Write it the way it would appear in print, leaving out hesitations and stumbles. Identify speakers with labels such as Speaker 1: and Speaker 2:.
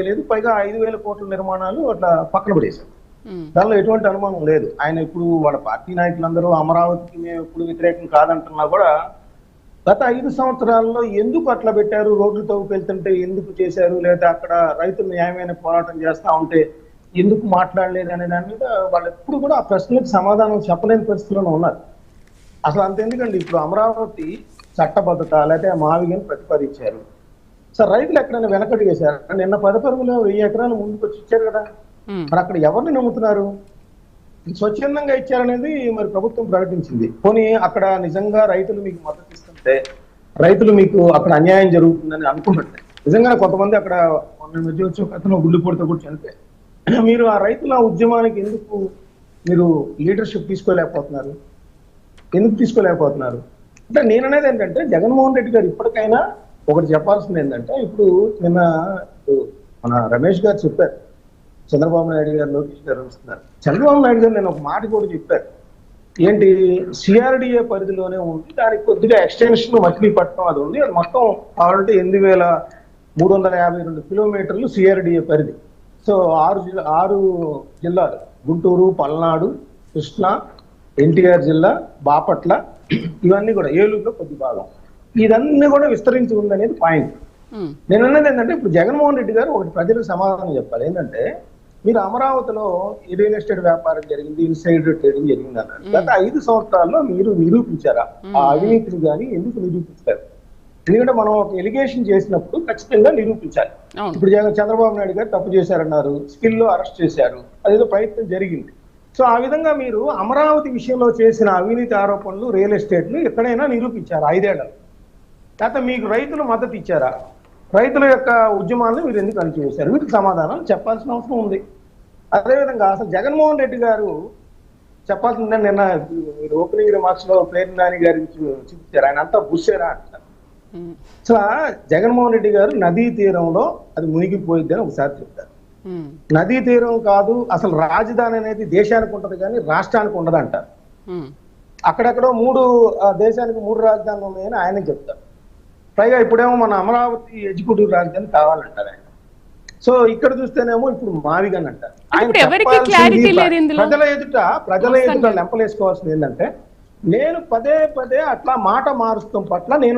Speaker 1: లేదు. పైగా 5,000 కోట్ల నిర్మాణాలు అట్లా పక్కన పడేశారు.
Speaker 2: ఉమ్,
Speaker 1: దానిలో ఎటువంటి అనుమానం లేదు. ఆయన ఇప్పుడు వాళ్ళ పార్టీ నాయకులందరూ అమరావతికి మేము ఎప్పుడు వ్యతిరేకం కాదంటున్నా కూడా గత 5 సంవత్సరాల్లో ఎందుకు అట్లా పెట్టారు, రోడ్లు తవ్వుకెళ్తుంటే ఎందుకు చేశారు, లేదా అక్కడ రైతులు న్యాయమైన పోరాటం చేస్తా ఉంటే ఎందుకు మాట్లాడలేదు అనే దాని మీద వాళ్ళు ఎప్పుడు కూడా ఆ ప్రశ్నలకు సమాధానం చెప్పలేని పరిస్థితిలోనే ఉన్నారు. అసలు అంతెందుకండి, ఇప్పుడు అమరావతి చట్టబద్ధత లేకపోతే మావిగని ప్రతిపాదించారు. సార్ రైతులు ఎక్కడైనా వెనకటి వేశారు. నిన్న 10 పరుగులు 1000 ఎకరాలు ముందుకు వచ్చి ఇచ్చారు కదా.
Speaker 2: ఉమ్,
Speaker 1: మరి అక్కడ ఎవరిని నమ్ముతున్నారు? స్వచ్ఛందంగా ఇచ్చారనేది మరి ప్రభుత్వం ప్రకటించింది. పోనీ అక్కడ నిజంగా రైతులు మీకు మద్దతు ఇస్తుంటే, రైతులు మీకు అక్కడ అన్యాయం జరుగుతుందని అనుకుంటుంటే, నిజంగానే కొంతమంది అక్కడ మొన్న మధ్య వచ్చి ఒక అతను గుండెపోటుతో కూడా చనిపోయారు. మీరు ఆ రైతుల ఉద్యమానికి ఎందుకు మీరు లీడర్షిప్ తీసుకోలేకపోతున్నారు? ఎందుకు తీసుకోలేకపోతున్నారు? అంటే నేను అనేది ఏంటంటే, జగన్మోహన్ రెడ్డి గారు ఇప్పటికైనా ఒకటి చెప్పాల్సింది ఏంటంటే, ఇప్పుడు నిన్న మన రమేష్ గారు చెప్పారు, చంద్రబాబు నాయుడు గారు లోకేష్ గారు వస్తున్నారు. చంద్రబాబు నాయుడు గారు నేను ఒక మాట కూడా చెప్పారు, ఏంటి సిఆర్డిఏ పరిధిలోనే ఉంది, దానికి కొద్దిగా ఎక్స్టెన్షన్ మచిలీపట్నం అది ఉంది, అది మొత్తం కావాలంటే 8,352 కిలోమీటర్లు సిఆర్డిఏ పరిధి. సో 6 జిల్లాలు, గుంటూరు, పల్నాడు, కృష్ణా, ఎన్టీఆర్ జిల్లా, బాపట్ల, ఇవన్నీ కూడా ఏలూరులో కొద్ది భాగం, ఇదన్నీ కూడా విస్తరించి ఉందనేది పాయింట్.
Speaker 2: ఉమ్,
Speaker 1: నేను అన్నది ఏంటంటే, ఇప్పుడు జగన్మోహన్ రెడ్డి గారు ఒకటి ప్రజలకు సమాధానం చెప్పాలి. ఏంటంటే, మీరు అమరావతిలో రియల్ ఎస్టేట్ వ్యాపారం జరిగింది, ఇన్సైడర్ ట్రేడింగ్ జరిగింది అన్నారు. గత 5 సంవత్సరాల్లో మీరు నిరూపించారా ఆ అవినీతిని? కానీ ఎందుకు నిరూపించారు? ఎందుకంటే మనం ఒక ఎలిగేషన్ చేసినప్పుడు ఖచ్చితంగా నిరూపించాలి.
Speaker 2: అవును.
Speaker 1: ఇప్పుడు చంద్రబాబు నాయుడు గారు తప్పు చేశారన్నారు, స్కిల్లో అరెస్ట్ చేశారు, అదేదో ప్రయత్నం జరిగింది. సో ఆ విధంగా మీరు అమరావతి విషయంలో చేసిన అవినీతి ఆరోపణలు, రియల్ ఎస్టేట్లు ఎక్కడైనా నిరూపించారా 5 ఏళ్లలో? లేకపోతే మీకు రైతులు మద్దతు ఇచ్చారా? రైతుల యొక్క ఉద్యమాలను మీరు ఎందుకు అణిచివేశారు? వీటికి సమాధానం చెప్పాల్సిన అవసరం ఉంది. అదేవిధంగా అసలు జగన్మోహన్ రెడ్డి గారు చెప్పాల్సిందని నిన్న మీరు ఓపెనింగ్ రిమార్క్స్ లో పేరు నాని గారి చూపించారు, ఆయన అంతా బుస్సేరా అంటారు.
Speaker 2: ఉమ్,
Speaker 1: అసలు జగన్మోహన్ రెడ్డి గారు నదీ తీరంలో అది మునిగిపోయిద్ది అని ఒకసారి చెప్తారు.
Speaker 2: ఉమ్,
Speaker 1: నదీ తీరం కాదు, అసలు రాజధాని అనేది దేశానికి ఉంటది కానీ రాష్ట్రానికి ఉండదు అంటారు.
Speaker 2: ఉమ్,
Speaker 1: అక్కడెక్కడో దేశానికి 3 రాజధానులు ఉన్నాయని ఆయన చెప్తారు. పైగా ఇప్పుడేమో మన అమరావతి ఎగ్జిక్యూటివ్ రాజధాని కావాలంటారు ఆయన. సో ఇక్కడ చూస్తేనేమో ఇప్పుడు మావిగన్ అంటారు. ఆయన
Speaker 2: ఇప్పుడు ఎవరికి
Speaker 1: చెప్పాల్సింది
Speaker 2: క్లారిటీ లేదు ఇందులో.
Speaker 1: ప్రజల ఎదుట లెంపలేసుకోవాల్సింది ఏంటంటే, నేను పదే పదే అట్లా మాట మారుస్తాం పట్ల నేను